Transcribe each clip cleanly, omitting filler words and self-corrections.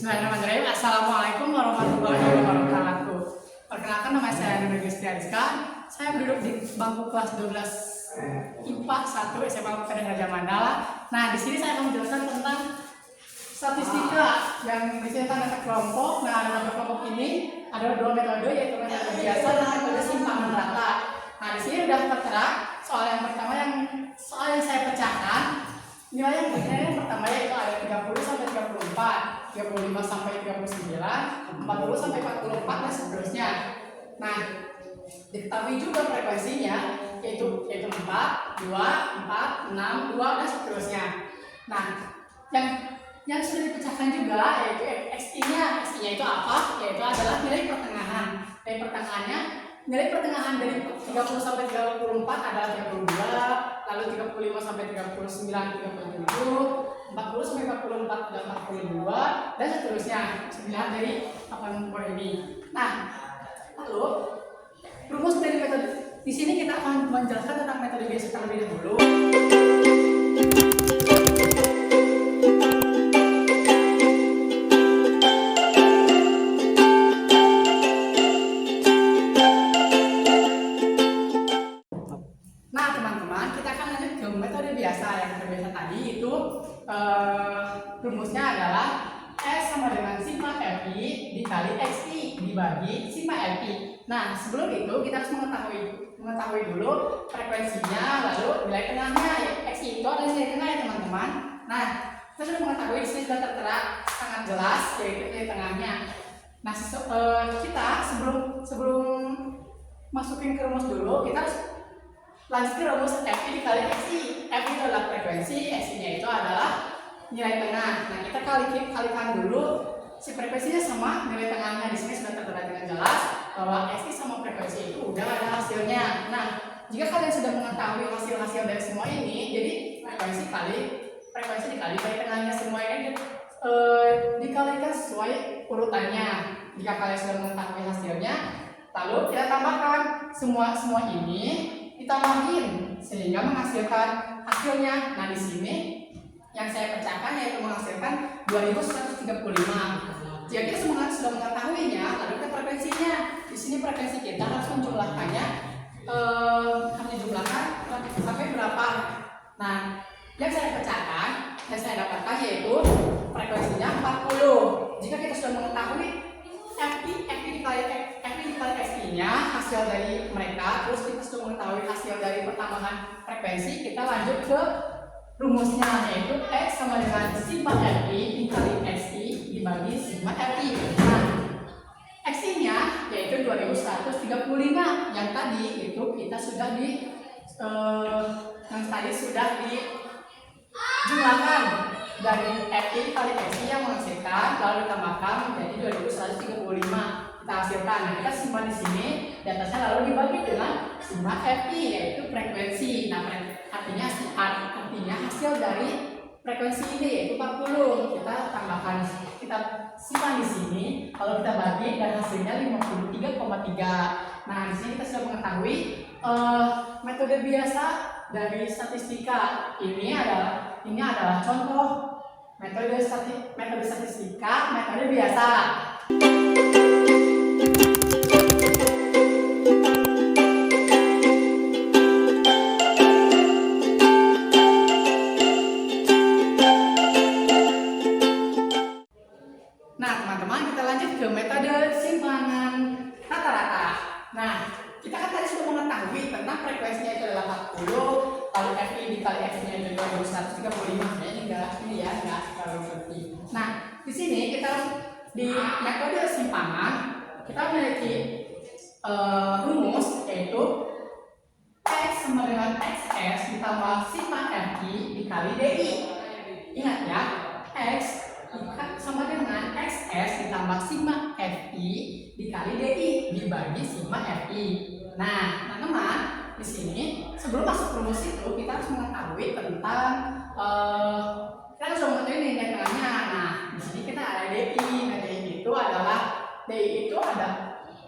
Bismillahirrahmanirrahim. Assalamualaikum warahmatullahi wabarakatuh. Perkenalkan, nama saya Nurul Gustiariska. Saya duduk di bangku kelas 12 IPA 1 SMA PTN Raja Mandala. Nah, di sini saya akan menjelaskan tentang statistika yang diceritakan data kelompok. Nah, data kelompok ini adalah dua metode, yaitu metode biasa dan metode simpangan rata. Nah, di sini sudah tertera soal yang pertama, soal yang saya pecahkan. Nilai yang pertama yaitu ada 30 sampai 34, 35 sampai 39, 40 sampai 44 dan seterusnya. Nah, diketahui juga frekuensinya yaitu 4, 2, 4, 6, 2 dan seterusnya. Nah, yang sudah dipecahkan juga yaitu XI-nya. XI-nya itu apa? Yaitu adalah nilai pertengahan. Nilai pertengahan dari 30 sampai 34 adalah 32, lalu 35 sampai 39, 37, 40 sampai 44 dan 42 dan seterusnya. Dilihat dari papan nomor ini. Nah, lalu rumus dari metode di sini kita akan menjelaskan tentang metode biasa terlebih dahulu. Nah, teman-teman, kita akan lanjut ke metode biasa. Yang metode biasa tadi itu rumusnya adalah S sama dengan sigma Fi dikali Xi dibagi sigma Fi. Nah, sebelum itu kita harus mengetahui dulu frekuensinya, lalu nilai tengahnya. Xi itu adalah nilai tengah ya teman-teman. Nah, kita sudah mengetahui di sini sudah tertera sangat jelas yaitu nilai tengahnya. Nah, kita sebelum masukin ke rumus dulu, kita harus lanjut ke rumus Fi dikali Xi. Fi itu adalah frekuensi, Xi-nya itu adalah nilai tengah. Nah, kita kalikan dulu si frekuensinya sama nilai tengahnya. Di sini sudah tertera dengan jelas bahwa Xi sama frekuensi itu udah ada hasilnya. Nah, jika kalian sudah mengetahui hasil dari semua ini, jadi frekuensi dikali nilai tengahnya semua ini dikalikan sesuai urutannya. Jika kalian sudah mengetahui hasilnya, lalu kita tambahkan semua ini ditambahin sehingga menghasilkan hasilnya. Nah, di sini yang saya pecahkan yaitu menghasilkan 2135. Jika kita sudah mengetahuinya, lalu kita frekuensinya. Di sini frekuensi kita harus menjumlahkannya, sampai berapa. Nah, yang saya pecahkan, yang saya dapatkan yaitu frekuensinya 40. Jika kita sudah mengetahui Fi dikali Xi-nya, hasil dari mereka, terus kita sudah mengetahui hasil dari pertambahan frekuensi, kita lanjut ke rumusnya yaitu X sama dengan sigma Fi dikali Xi dibagi sigma Fi. Nah, Xi-nya yaitu 2135. Yang tadi itu kita sudah dijumlahkan dari Fi dikali Xi yang menghasilkan, lalu ditambahkan menjadi 2135. Kita hasilkan. Nah, kita simpan di sini di atasnya, lalu dibagi dengan sigma Fi yaitu frekuensi. Nah, artinya hasil dari frekuensi ini yaitu 40. Kita tambahkan, kita simpan di sini, lalu kita bagi dan hasilnya 53,3. Nah, di sini kita sudah mengetahui metode biasa dari statistika. Ini adalah contoh metode statistika, metode biasa. Nah, teman-teman, kita lanjut ke metode simpanan rata-rata. Nah, kita kan tadi sudah mengetahui tentang frekuensinya itu adalah 40, lalu Fi dikali X-nya itu 2135. Ini ya, enggak terlalu penting. Nah, di sini kita di metode simpanan kita memiliki rumus yaitu X sama dengan XS ditambah sigma Fi dikali Di. Ingat ya, X sama dengan XS ditambah sigma Fi dikali Di dibagi sigma Fi. Nah, teman-teman, di sini sebelum masuk rumus itu kita harus mengetahui tentang kita harus mengetahui nilai tengahnya. Nah, di sini kita ada Di. Nah,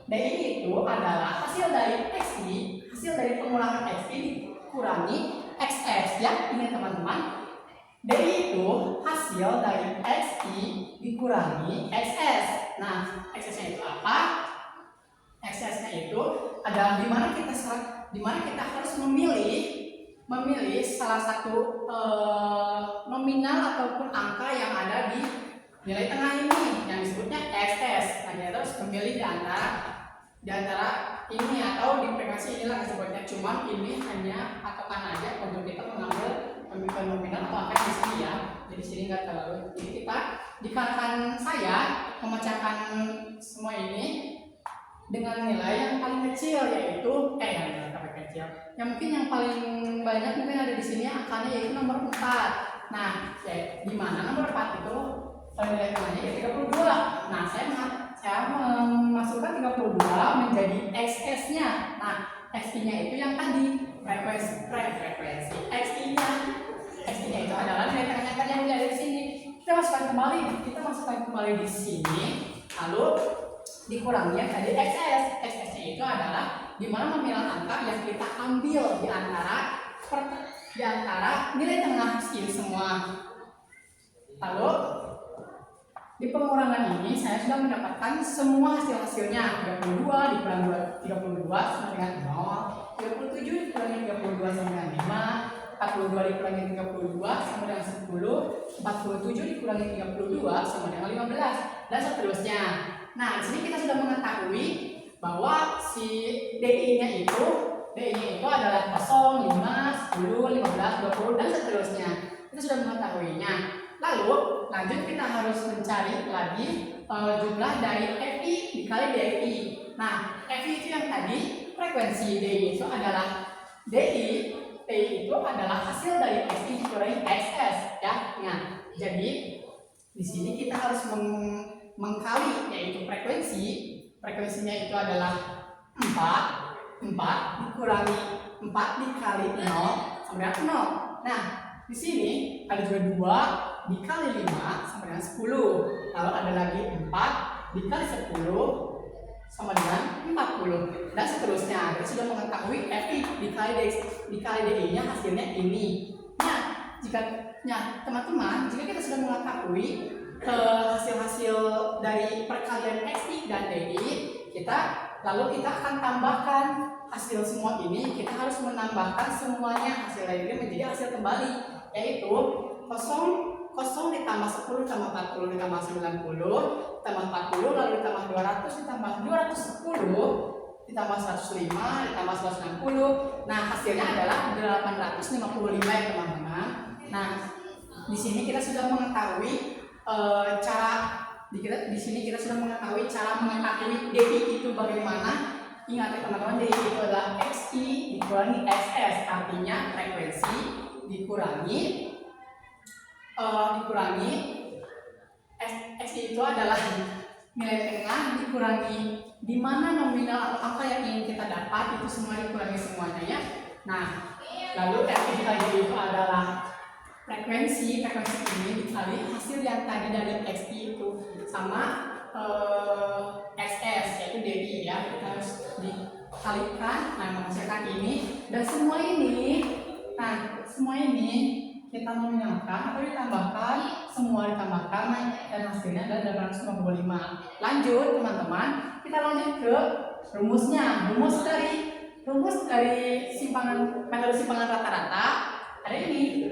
Di itu adalah hasil dari Xi, hasil dari pengulangan Xi dikurangi XS ya. Ini teman-teman, Di itu hasil dari Xi dikurangi XS. Nah, XS-nya itu apa? XS-nya itu adalah dimana kita harus memilih salah satu nominal ataupun angka yang ada di nilai tengah ini yang disebutnya XS. Nah, kita harus memilih di antara ini atau di frekuensi inilah disebutnya. Cuma ini hanya patokan aja untuk kita mengambil nominal atau angka di sini ya. Jadi sini nggak terlalu. Jadi kita dikarenakan saya memecahkan semua ini dengan nilai yang paling kecil, yaitu yang paling kecil. Yang mungkin yang paling banyak mungkin ada di sini angkanya yaitu nomor 4. Nah, di mana nomor 4 itu nilai tengahnya yaitu 32. Nah, saya memasukkan 32 menjadi XS-nya. Nah, XI-nya itu yang tadi frekuensi XI-nya. XI-nya itu adalah nilai tengahnya kan yang ada di sini. Kita masukkan kembali di sini, lalu dikurangnya tadi XS. XS-nya itu adalah di mana nominal angka yang kita ambil di antara nilai tengah ini semua. Lalu di pengurangan ini saya sudah mendapatkan semua hasilnya. 32 dikurang 32 sama dengan 0, 37 dikurangi 32 sama dengan 5, 42 dikurangi 32 sama dengan 10, 47 dikurangi 32 sama dengan 15, dan seterusnya. Nah, di sini kita sudah mengetahui bahwa si DI-nya itu adalah 0, 5, 10, 15, 20 dan seterusnya. Kita sudah mengetahuinya. Lalu lanjut kita harus mencari lagi jumlah dari FI dikali DI. Nah, FI itu yang tadi frekuensi, DI itu adalah DI itu adalah hasil dari XI dikurangi XS ya. Nah, jadi di sini kita harus mengkali, yaitu frekuensinya itu adalah 4 dikurangi 4 dikali 0 sama dengan 0. Nah, di sini ada juga 2 dikali 5 sama dengan 10. Lalu ada lagi 4 dikali 10 sama dengan 40 dan seterusnya. Kita sudah mengetahui FI dikali DI-nya hasilnya ini. Nah, teman-teman, jika kita sudah mengetahui hasil-hasil dari perkalian XI dan DI, lalu kita akan tambahkan hasil semua ini. Kita harus menambahkan semuanya hasil dari ini menjadi hasil kembali, yaitu 0 ditambah 10 ditambah 40 ditambah 90 ditambah 40 lalu ditambah 200 ditambah 210 ditambah 105 ditambah 160. Nah, hasilnya adalah 855 ya teman-teman. Nah, di sini kita sudah mengetahui di sini kita sudah mengetahui cara mengetahui DI itu bagaimana. Ingat ya teman-teman, DI itu adalah XI dikurangi XS, artinya frekuensi dikurangi XI itu adalah nilai tengah dikurangi di mana nominal atau angka yang ingin kita dapat, itu semua dikurangi semuanya ya. Nah, lalu FI dikali DI itu adalah frekuensi ini dikali hasil yang tadi dari XI itu sama XS yaitu DI ya. Kita harus dikalikan, menghasilkan ini dan semua ini. Nah, semua ini kita nominalkan atau ditambahkan, semua ditambahkan dan hasilnya adalah 855. Lanjut teman-teman, kita lanjut ke rumusnya. Rumus dari metode simpangan rata-rata ada ini.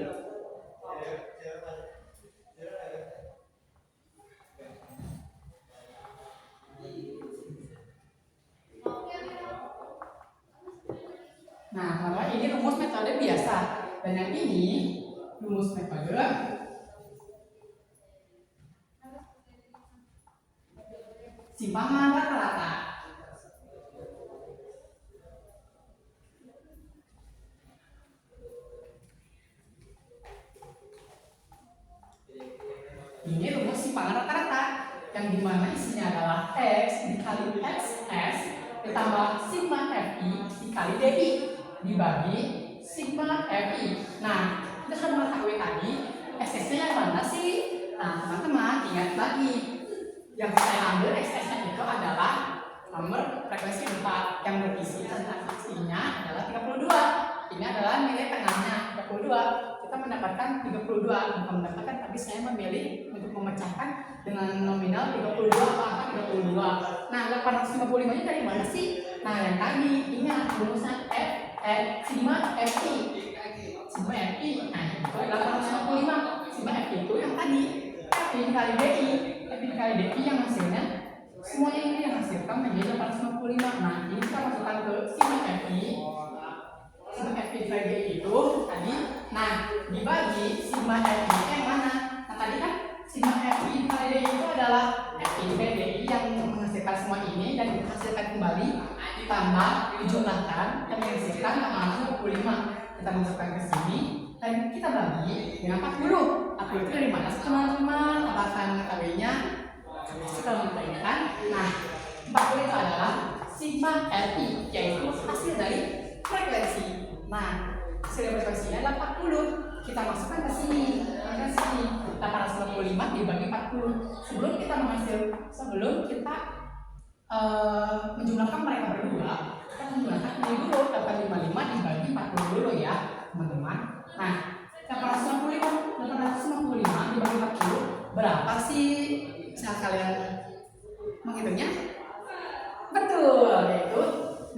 Nah, teman-teman, ini rumus metode biasa dan yang ini rumus metode simpangan rata-rata. Ini rumus simpangan rata-rata yang dimana isinya adalah X dikali XS ditambah sigma FI dikali DI dibagi sigma FI. Nah, kita sudah mengetahui tadi XS-nya yang mana sih? Nah, teman-teman ingat lagi, yang saya ambil XS-nya itu adalah nomor frekuensi 4 yang berisi tentang aksinya adalah 32. Ini adalah nilai tengahnya 32. Kita mendapatkan 32, bukan mendapatkan, tapi saya memilih untuk memecahkan dengan nominal 32 apa 32. Nah, 855 nya dari mana sih? Nah, yang tadi ingat rumusnya sigma FI. Sigma FI. Nah, itu 855. Sigma FI itu yang tadi FI dikali DI. FI dikali DI yang hasilnya semuanya ini yang hasilkan menjadi 855. Nah, ini kita masukkan ke sigma FI. Sigma FI dikali DI itu tadi. Nah, dibagi sigma FI yang mana? Nah, tadi kan sigma FI dikali DI itu adalah FI dikali DI yang menghasilkan semua ini dan menghasilkan kembali ditambah dijumlahkan dan menghasilkan 855. Kita masukkan ke sini dan kita bagi dengan 40. 40 itu dari mana sih teman-teman? Apakah mengetahuinya? Kita mengetahuikan. Nah, 40 itu adalah sigma FI, yaitu hasil dari frekuensi. Nah, hasil dari frekuensinya adalah 40. Kita masukkan ke sini. Ke sini 855 dibagi 40. Sebelum kita menjumlahkan mereka berdua, kita menjumlahkan ini dulu. 855 dibagi 40 dulu ya teman-teman. Nah, 855 dibagi 40 berapa sih? Bisa kalian menghitungnya? Betul, yaitu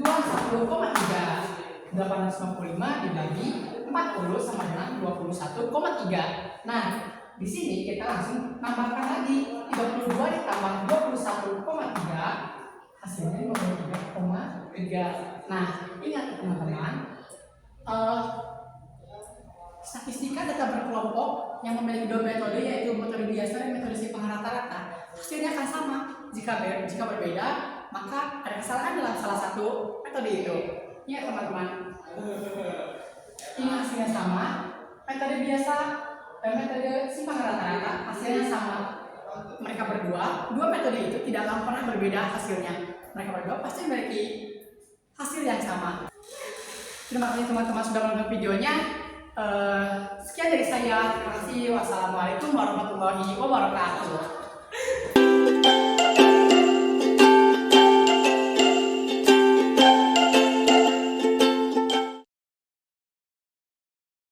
21,3. 855 dibagi 40 sama dengan 21,3. Nah, di sini kita langsung tambahkan lagi 32 ditambah 21,3 hasilnya 53,3. Nah, ingat teman-teman, statistika data berkelompok yang memiliki dua metode, yaitu metode biasa dan metode simpangan rata-rata, hasilnya akan sama. Jika berbeda, maka ada kesalahan dalam salah satu metode itu. Ya teman-teman, ini hasilnya sama. Metode biasa dan metode simpangan rata-rata hasilnya sama. Mereka berdua, dua metode itu tidak akan pernah berbeda hasilnya. Mereka berdua pasti memiliki hasil yang sama. Terima kasih teman-teman sudah menonton videonya. Sekian dari saya. Terima kasih. Wassalamualaikum warahmatullahi wabarakatuh.